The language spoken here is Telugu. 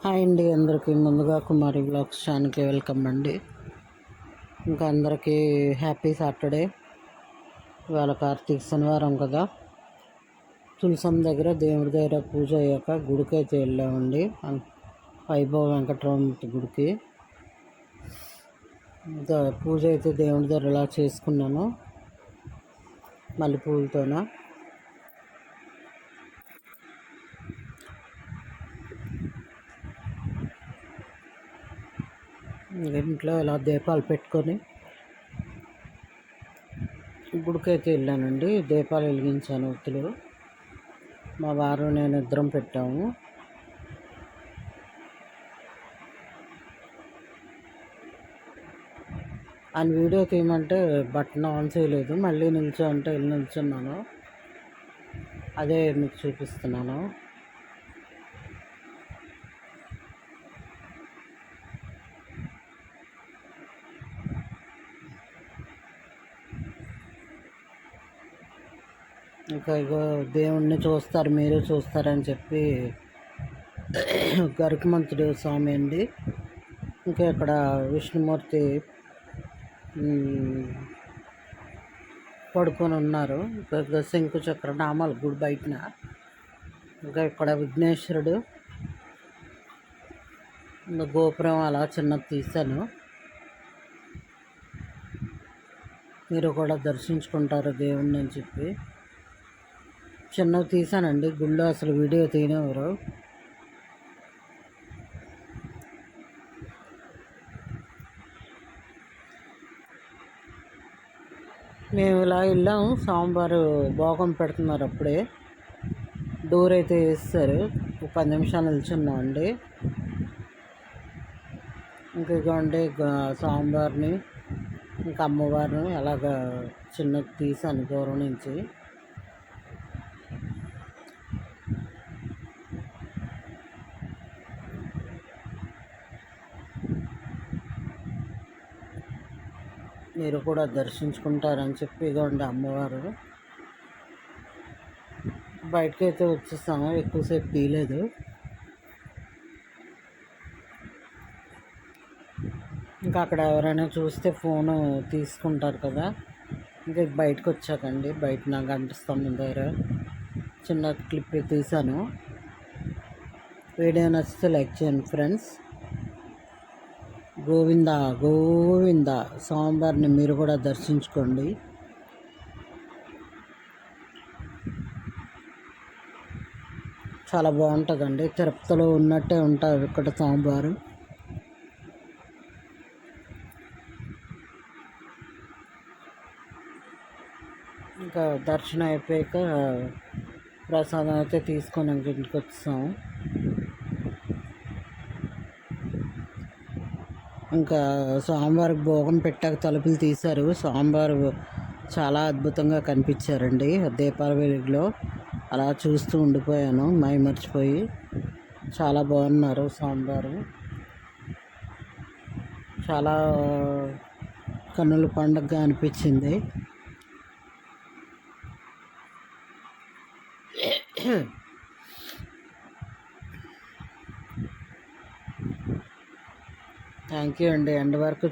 హాయ్ అండి, అందరికీ ముందుగా కుమారి బ్లాగ్స్ ఛానల్కి వెల్కమ్ అండి. ఇంకా అందరికీ హ్యాపీ సాటర్డే. ఇవాళ కార్తీక శనివారం కదా, తులసం దగ్గర దేవుడి దగ్గర పూజ అయ్యాక గుడికి అయితే వెళ్ళామండి. వైభవ వెంకటరమణ గుడికి. ఇంకా పూజ అయితే దేవుడి దగ్గర ఇలా చేసుకున్నాను, మల్లెపూలతోన. ఇంట్లో ఇలా దీపాలు పెట్టుకొని గుడికైతే వెళ్ళానండి. దీపాలు వెలిగించాను, ఒత్తులు. మా వారు నేను ఇద్దరం పెట్టాము. ఆయన వీడియో తీయమంటే బటన్ ఆన్ చేయలేదు. మళ్ళీ నిల్చో అంటే వెళ్ళి నిల్చున్నాను. అదే మీకు చూపిస్తున్నాను. ఇంకా ఇగో దేవుణ్ణి చూస్తారు, మీరు చూస్తారని చెప్పి గరుకుమంతుడు స్వామి అండి. ఇంకా ఇక్కడ విష్ణుమూర్తి పడుకొని ఉన్నారు. ఇంకా శంకు చక్ర నామాలు గుడి బయటన. ఇంకా ఇక్కడ విఘ్నేశ్వరుడు, ఇంకా గోపురం అలా చిన్నది తీశాను. మీరు కూడా దర్శించుకుంటారు దేవుణ్ణి అని చెప్పి చిన్నవి తీశానండి. గుళ్ళో అసలు వీడియో తీయనివ్వరు. మేము ఇలా వెళ్ళాము. స్వామివారు భోగం పెడుతున్నారు, అప్పుడే డోర్ అయితే వేస్తారు. 10 నిమిషాలు నిల్చున్నాం అండి. ఇంకోండి స్వామివారిని, ఇంకా అమ్మవారిని అలాగా చిన్నది తీసాను దూరం నుంచి. మీరు కూడా దర్శించుకుంటారని చెప్పి ఇదిగోండి అమ్మవారు. బయటకైతే వచ్చేస్తాము, ఎక్కువసేపు తీయలేదు. ఇంకా అక్కడ ఎవరైనా చూస్తే ఫోను తీసుకుంటారు కదా, ఇంకా బయటకు వచ్చాకండి. బయట నా గంట స్తంభం దగ్గర చిన్న క్లిప్ తీశాను. వీడియో నచ్చితే లైక్ చేయండి ఫ్రెండ్స్. గోవింద గోవింద. స్వామివారిని మీరు కూడా దర్శించుకోండి. చాలా బాగుంటుందండి. తిరుపతిలో ఉన్నట్టే ఉంటారు ఇక్కడ స్వామివారు. ఇంకా దర్శనం అయిపోయాక ప్రసాదం అయితే తీసుకొని ఇంటికి వచ్చాము. ఇంకా స్వామివారికి భోగం పెట్టాక తలుపులు తీశారు. స్వామివారు చాలా అద్భుతంగా కనిపించారండి దీపాల వెలుగులో. అలా చూస్తూ ఉండిపోయాను మర్చిపోయి. చాలా బాగున్నారు స్వామివారు. చాలా కన్నుల పండుగగా అనిపించింది. థ్యాంక్ యూ అండి. ఎండ్ వరకు